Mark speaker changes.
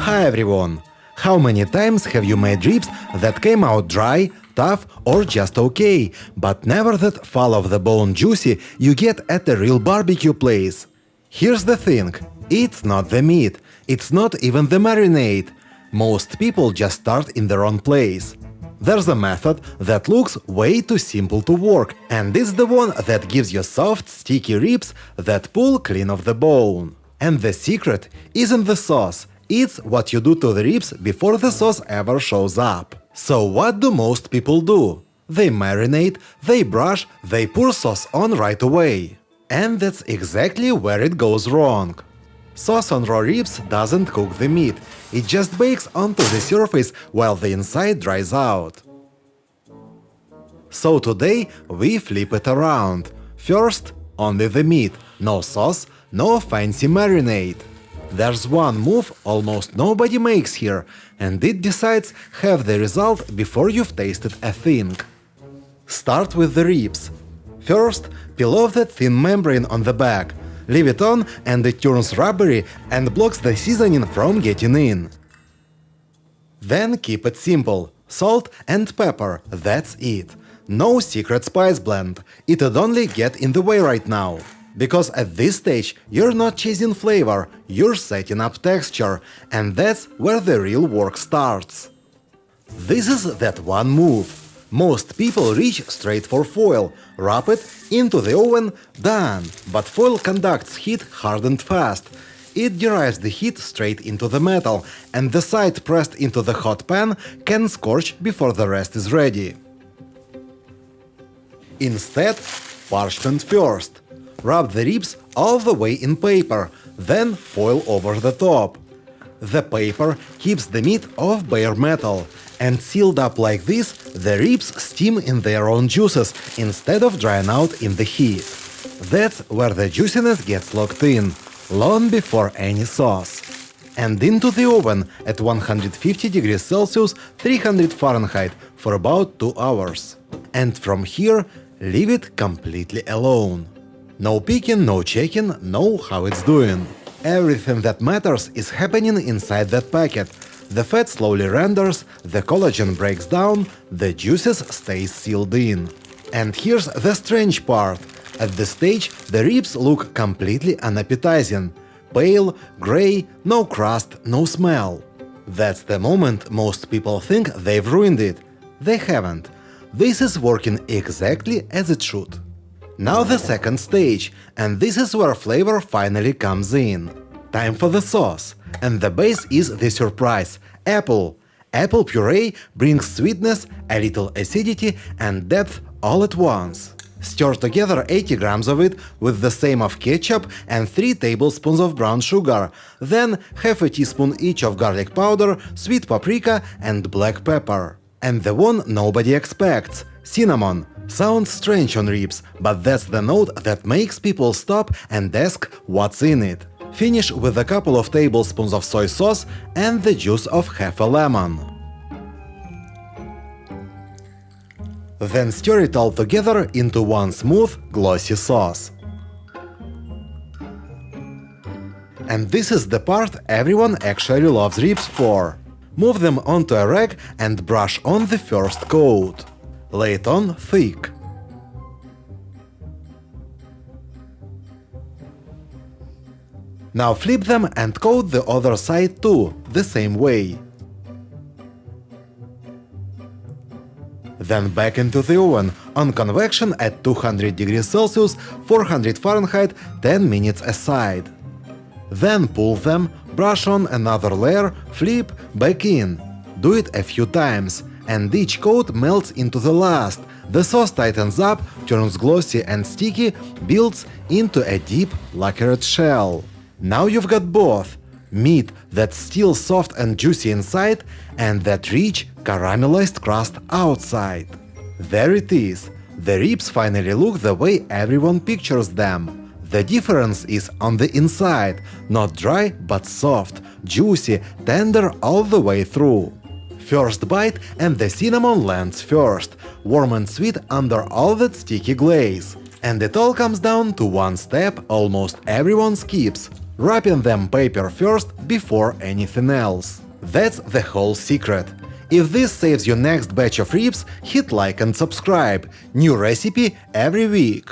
Speaker 1: Hi everyone! How many times have you made ribs that came out dry, tough or just okay, but never that fall off the bone juicy you get at a real barbecue place? Here's the thing, it's not the meat, it's not even the marinade. Most people just start in the wrong place. There's a method that looks way too simple to work, and it's the one that gives you soft, sticky ribs that pull clean off the bone. And the secret isn't the sauce, it's what you do to the ribs before the sauce ever shows up. So what do most people do? They marinate, they brush, they pour sauce on right away. And that's exactly where it goes wrong. Sauce on raw ribs doesn't cook the meat, it just bakes onto the surface while the inside dries out. So today we flip it around. First, only the meat, no sauce, no fancy marinade. There's one move almost nobody makes here, and it decides half the result before you've tasted a thing. Start with the ribs. First, peel off that thin membrane on the back. Leave it on and it turns rubbery and blocks the seasoning from getting in. Then keep it simple. Salt and pepper, that's it. No secret spice blend, it'd only get in the way right now. Because at this stage you're not chasing flavor, you're setting up texture, and that's where the real work starts. This is that one move. Most people reach straight for foil, wrap it into the oven, done. But foil conducts heat hard and fast. It derives the heat straight into the metal, and the side pressed into the hot pan can scorch before the rest is ready. Instead, parchment first. Wrap the ribs all the way in paper, then foil over the top. The paper keeps the meat off bare metal, and sealed up like this, the ribs steam in their own juices instead of drying out in the heat. That's where the juiciness gets locked in, long before any sauce. And into the oven at 150 degrees Celsius, 300 Fahrenheit for about 2 hours. And from here, leave it completely alone. No peeking, no checking, no how it's doing. Everything that matters is happening inside that packet. The fat slowly renders, the collagen breaks down, the juices stay sealed in. And here's the strange part. At this stage, the ribs look completely unappetizing. Pale, gray, no crust, no smell. That's the moment most people think they've ruined it. They haven't. This is working exactly as it should. Now the second stage, and this is where flavor finally comes in. Time for the sauce. And the base is the surprise – apple. Apple puree brings sweetness, a little acidity and depth all at once. Stir together 80 grams of it with the same of ketchup and 3 tablespoons of brown sugar, then half a teaspoon each of garlic powder, sweet paprika and black pepper. And the one nobody expects – cinnamon. Sounds strange on ribs, but that's the note that makes people stop and ask what's in it. Finish with a couple of tablespoons of soy sauce and the juice of half a lemon. Then stir it all together into one smooth, glossy sauce. And this is the part everyone actually loves ribs for. Move them onto a rag and brush on the first coat. Lay it on thick. Now flip them and coat the other side too, the same way. Then back into the oven, on convection at 200 degrees Celsius, 400 Fahrenheit, 10 minutes aside. Then pull them, brush on another layer, flip, back in. Do it a few times, and each coat melts into the last. The sauce tightens up, turns glossy and sticky, builds into a deep, lacquered shell. Now you've got both meat that's still soft and juicy inside and that rich, caramelized crust outside. There it is. The ribs finally look the way everyone pictures them. The difference is on the inside, not dry but soft, juicy, tender all the way through. First bite and the cinnamon lands first, warm and sweet under all that sticky glaze. And it all comes down to one step almost everyone skips. Wrap in them paper first before anything else. That's the whole secret. If this saves your next batch of ribs, hit like and subscribe. New recipe every week.